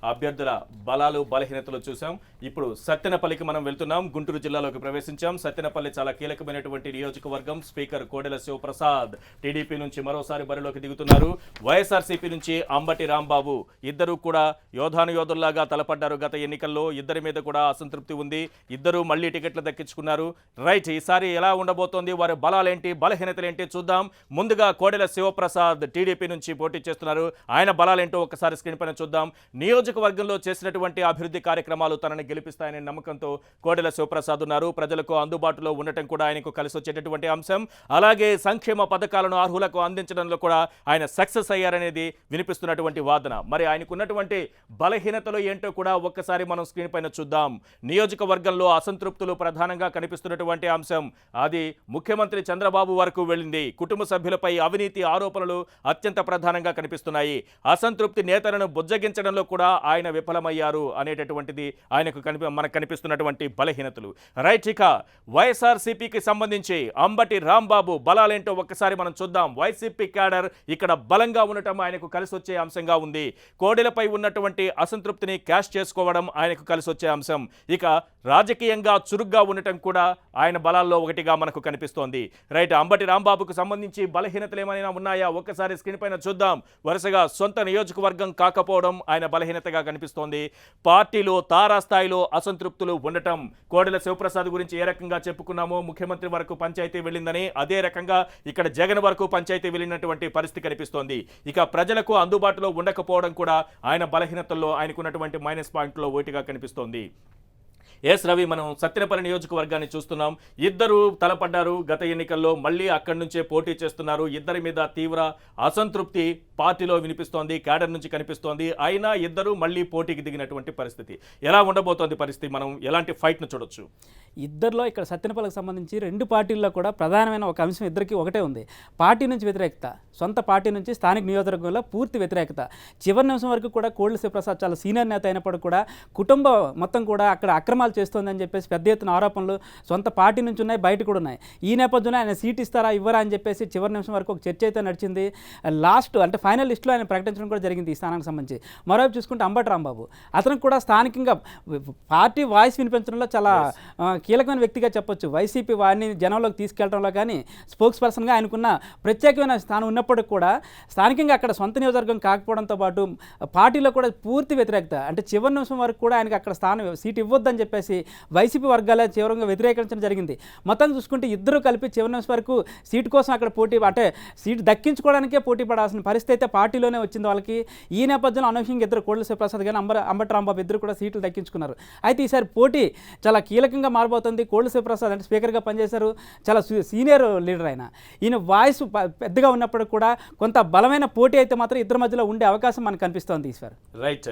అభ్యర్థుల బలాలు బలహీనతలు చూసాం. ఇప్పుడు సత్తెనపల్లికి మనం వెళ్తున్నాం. గుంటూరు జిల్లాలోకి ప్రవేశించాం. సత్తెనపల్లి చాలా కీలకమైనటువంటి నియోజకవర్గం. స్పీకర్ కోడెల శివప్రసాద్ టీడీపీ నుంచి మరోసారి బరిలోకి దిగుతున్నారు. వైఎస్ఆర్సీపీ నుంచి అంబటి రాంబాబు ఇద్దరు కూడా యోధానుయోధుల్లాగా తలపడ్డారు. గత ఎన్నికల్లో ఇద్దరి మీద కూడా అసంతృప్తి ఉంది. ఇద్దరు మళ్లీ టికెట్లు దక్కించుకున్నారు. రైట్, ఈసారి ఎలా ఉండబోతోంది, వారి బలాలేంటి బలహీనతలేంటి చూద్దాం. ముందుగా కోడెల శివప్రసాద్ టీడీపీ నుంచి పోటీ చేస్తున్నారు. ఆయన బలాలేంటో ఒకసారి స్క్రీన్ పైన చూద్దాం. నియోజకవర్గంలో చేసినటువంటి అభివృద్ధి కార్యక్రమాలు తనని గెలిపిస్తాయనే నమ్మకంతో కోడెల శివప్రసాద్ ఉన్నారు. ప్రజలకు అందుబాటులో ఉండటం కూడా ఆయనకు కలిసి వచ్చేటటువంటి అంశం. అలాగే సంక్షేమ పథకాలను అర్హులకు అందించడంలో కూడా ఆయన సక్సెస్ అయ్యారనేది వినిపిస్తున్నటువంటి వాదన. మరి ఆయనకున్నటువంటి బలహీనతలు ఏంటో కూడా ఒక్కసారి మనం స్క్రీన్ పైన చూద్దాం. నియోజకవర్గంలో అసంతృప్తులు ప్రధానంగా కనిపిస్తున్నటువంటి అంశం. అది ముఖ్యమంత్రి చంద్రబాబు వరకు వెళ్ళింది. కుటుంబ సభ్యులపై అవినీతి ఆరోపణలు అత్యంత ప్రధానంగా కనిపిస్తున్నాయి. అసంతృప్తి నేతలను బుజ్జగించడంలో కూడా ఆయన విఫలమయ్యారు అనేటటువంటిది మనకు కనిపిస్తున్నటువంటి బలహీనతలు. రైట్, ఇక వైఎస్ఆర్సీపీకి సంబంధించి అంబటి రాంబాబు బలాలేంటో ఒక్కసారి మనం చూద్దాం. వైసీపీ క్యాడర్ ఇక్కడ బలంగా ఉండటం ఆయనకు కలిసి వచ్చే అంశంగా ఉంది. కోడెలపై ఉన్నటువంటి అసంతృప్తిని క్యాష్ చేసుకోవడం ఆయనకు కలిసి వచ్చే అంశం. ఇక రాజకీయంగా చురుగ్గా ఉండటం కూడా ఆయన బలాల్లో ఒకటిగా మనకు కనిపిస్తోంది. రైట్, అంబటి రాంబాబుకు సంబంధించి బలహీనతలు ఏమైనా ఉన్నాయా ఒక్కసారి స్క్రీన్ పైన చూద్దాం. వరుసగా సొంత నియోజకవర్గం కాకపోవడం ఆయన బలహీనతగా కనిపిస్తోంది. పార్టీలో తారాస్థాయిలో అసంతృప్తులు ఉండటం. కోడెల శివప్రసాద్ గురించి ఏ రకంగా చెప్పుకున్నామో ముఖ్యమంత్రి వరకు పంచాయతీ వెళ్ళిందని, అదే రకంగా ఇక్కడ జగన్ వరకు పంచాయతీ వెళ్ళినటువంటి పరిస్థితి కనిపిస్తోంది. ఇక ప్రజలకు అందుబాటులో ఉండకపోవడం కూడా ఆయన బలహీనతల్లో ఆయనకున్నటువంటి మైనస్ పాయింట్లో ఒకటిగా కనిపిస్తోంది. ఎస్ రవి, మనం సత్తెనపల్లి నియోజకవర్గాన్ని చూస్తున్నాం. ఇద్దరు తలపడ్డారు గత ఎన్నికల్లో, మళ్ళీ అక్కడి నుంచే పోటీ చేస్తున్నారు. ఇద్దరి మీద తీవ్ర అసంతృప్తి పార్టీలో వినిపిస్తోంది, క్యాడర్ నుంచి కనిపిస్తోంది. అయినా ఇద్దరు మళ్ళీ పోటీకి దిగినటువంటి పరిస్థితి. ఎలా ఉండబోతోంది పరిస్థితి, మనం ఎలాంటి ఫైట్ను చూడొచ్చు? ఇద్దరిలో ఇక్కడ సత్తెనపల్లికి సంబంధించి రెండు పార్టీల్లో కూడా ప్రధానమైన ఒక అంశం ఇద్దరికి ఒకటే ఉంది. పార్టీ నుంచి వ్యతిరేకత, సొంత పార్టీ నుంచి స్థానిక నియోజకవర్గంలో పూర్తి వ్యతిరేకత. చివరి నిమిషం వరకు కూడా కోడెల శివప్రసాద్ చాలా సీనియర్ నేత అయినప్పుడు కూడా కుటుంబం మొత్తం కూడా అక్కడ అక్రమాలు చేస్తోందని చెప్పేసి పెద్ద ఎత్తున ఆరోపణలు సొంత పార్టీ నుంచి ఉన్నాయి, బయట కూడా ఉన్నాయి. ఈ నేపథ్యంలో ఆయన సీట్ ఇస్తారా ఇవ్వరా అని చెప్పేసి చివరి నిమిషం వరకు ఒక చర్చ అయితే నడిచింది. లాస్ట్ అంటే ఫైనల్ లిస్టులో ఆయన ప్రకటించడం కూడా జరిగింది ఈ స్థానానికి సంబంధించి. మరోవైపు చూసుకుంటే అంబటి రాంబాబు, అతనికి కూడా స్థానికంగా పార్టీ వాయిస్ వినిపించడంలో చాలా కీలకమైన వ్యక్తిగా చెప్పొచ్చు. వైసీపీ వారిని జనంలోకి తీసుకెళ్లడంలో కానీ స్పోక్స్ పర్సన్గా ఆయనకున్న ప్రత్యేకమైన స్థానం ఉన్నప్పటికీ కూడా స్థానికంగా అక్కడ సొంత నియోజకవర్గం కాకపోవడంతో పాటు పార్టీలో కూడా పూర్తి వ్యతిరేకత. అంటే చివరి నిమిషం వరకు కూడా ఆయనకి అక్కడ సీట్ ఇవ్వద్దని చెప్పేసి వైసీపీ వర్గాలే తీవ్రంగా వ్యతిరేకించడం జరిగింది. మొత్తం చూసుకుంటే ఇద్దరు కలిపి చివరి నిమిషం వరకు సీటు కోసం అక్కడ పోటీ, అంటే సీటు దక్కించుకోవడానికే పోటీ పడాల్సిన పరిస్థితి అయితే పార్టీలోనే వచ్చింది వాళ్ళకి. ఈ నేపథ్యంలో అనూహ్యంగా ఇద్దరు కోడెల శివప్రసాద్ కానీ అంబటి రాంబాబు ఇద్దరు కూడా సీట్లు దక్కించుకున్నారు. అయితే ఈసారి పోటీ చాలా కీలకంగా మారబోతుంది. కోడెల శివప్రసాద్ అంటే స్పీకర్గా పనిచేశారు, చాలా సీనియర్ లీడర్ ఆయన. ఈయన వాయిస్ పెద్దగా ఉన్నప్పుడు కూడా కొంత బలమైన పోటీ అయితే మాత్రం ఇద్దరి మధ్యలో ఉండే అవకాశం మనకు కనిపిస్తోంది ఈశ్వర్. రైట్.